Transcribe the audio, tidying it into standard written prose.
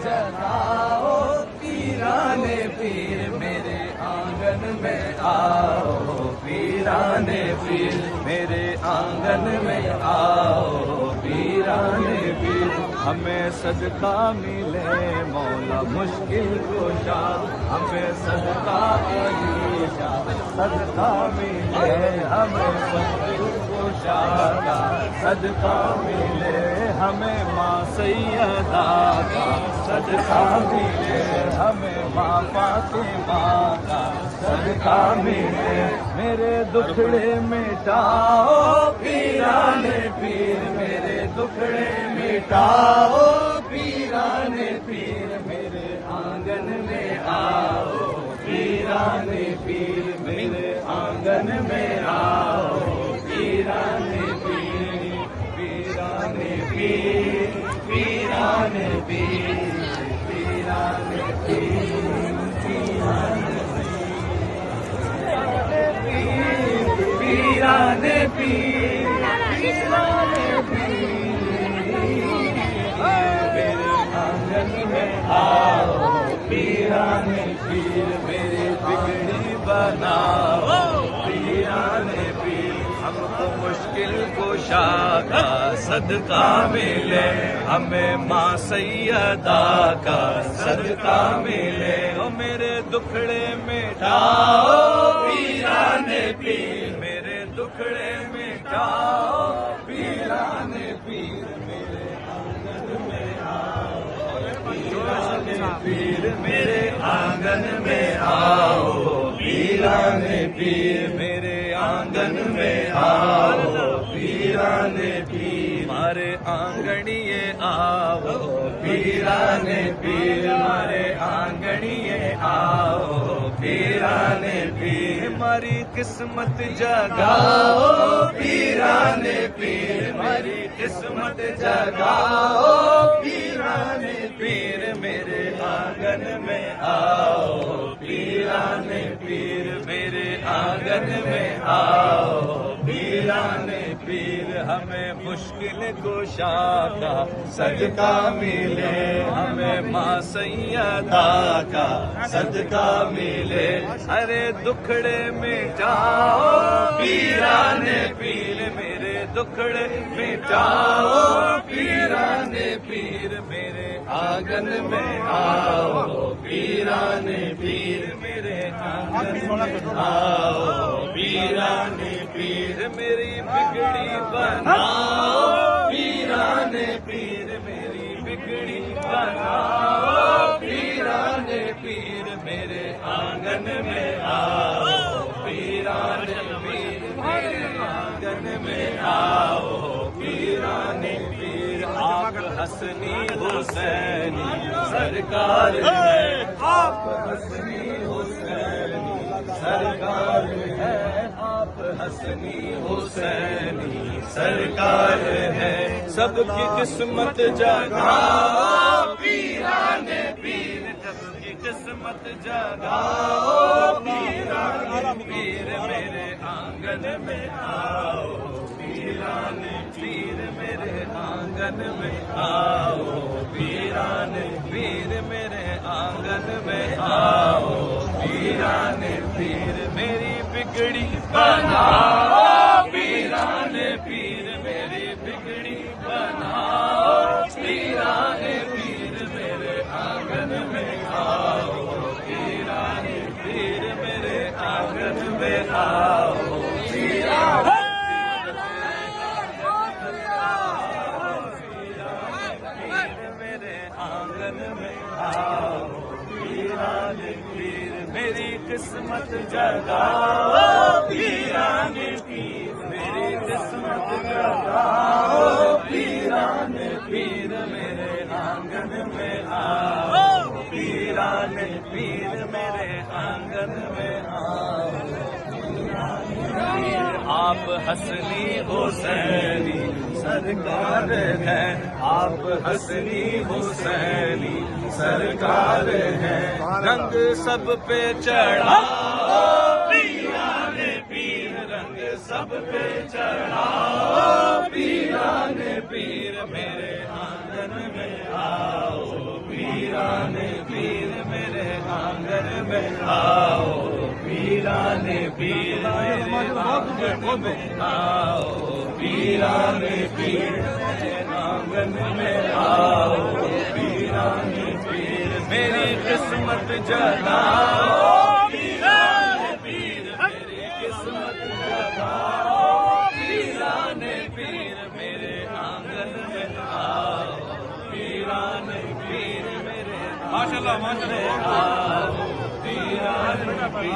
जगाओ पीराने पीर मेरे आंगन में आओ पीराने पीर मेरे आंगन में आओ पीराने पीर हमें सदका मिले मौला मुश्किल कुशा हमें सदका अलीशा सदका मिले हमें मुश्किल कुशा का सदका मिले हमें माँ सैयदा का सदका मिले हमें माँ फातिमा का सदका मिले मेरे दुखड़े मिटाओ पीराने पीर मेरे दुखड़े मिटाओ पीराने पीर मेरे आंगन में आओ पीराने पीर मेरे आंगन में आओ पीराने पीर पीराने पीर पीराने पीर पीराने पीर पीराने पीर पीराने मेरे आंगन में आओ पीराने पीर मेरे बिगड़ी बनाओ पीराने पीर हमको मुश्किल कुशा का सदका मिले हमें माँ सैयदा का सदका मिले ओ मेरे दुखड़े मिटाओ पीराने पीर मेरे दुखड़े मिटाओ पीराने पीर मेरे आंगन में आओ पीराने पीर मेरे आंगन में आओ पीराने पीर मेरे आंगन में आओ पीराने पीर मारे आंगणिए आओ पीराने पीर मारे आंगणिए आओ पीराने पीर हमारी किस्मत जगाओ पीराने पीर हमारी किस्मत जगाओ पीराने पीर मेरे आंगन में आओ पीराने पीर मेरे आंगन में आओ पीराने पीर हमें मुश्किल कुशा का सदका मिले हमें माँ सैयदा का सदका मिले अरे दुखड़े मिटाओ पीराने पीर मेरे दुखड़े मिटाओ पीराने पीर मेरे आंगन में आओ पीराने पीर मेरे आंगन में आओ पीराने पीर मेरी बिगड़ी बनाओ पीराने पीर मेरी बिगड़ी बनाओ पीराने पीर मेरे आंगन में आओ पीराने पीर मेरे आंगन में आओ पीराने पीर आप हसनी हुसैनी सरकार है आप हसनी हुसैनी सरकार है आप हसनी हुसैनी सरकार है सबकी किस्मत जगाओ पीराने पीर सबकी किस्मत जगाओ पीराने पीर मेरे आंगन में आओ पीराने पीर मेरे आंगन में आओ पीराने पीर मेरे आंगन में आओ पीराने पीर मेरी बिगड़ी बनाओ पीराने पीर मेरी बिगड़ी बनाओ पीराने पीर मेरे आंगन में आओ पीराने पीर मेरे आंगन में आओ पीराने आंगन में आओ पीराने पीर मेरी किस्मत जगाओ पीराने पीर मेरी किस्मत जगाओ पीराने पीर मेरे आंगन में आओ पीराने पीर मेरे आंगन में आओ आप हसनी हुसैनी सरकार है आप हसनी हुसैनी सरकार है रंग सब पे चढ़ाओ पीराने पीर रंग सब पे चढ़ाओ पीराने पीर मेरे आंगन में आओ पीराने پیران پیر میرے آنگن میں آؤ، پیران پیر میرے آنگن میں آؤ، پیران پیر میرے آنگن میں آؤ، پیران پیر میری قسمت جگاؤ، پیران پیر میری قسمت جگاؤ، پیران پیر میرے آنگن میں آؤ، پیران پیر میرے آنگن میں آؤ، پیران پیر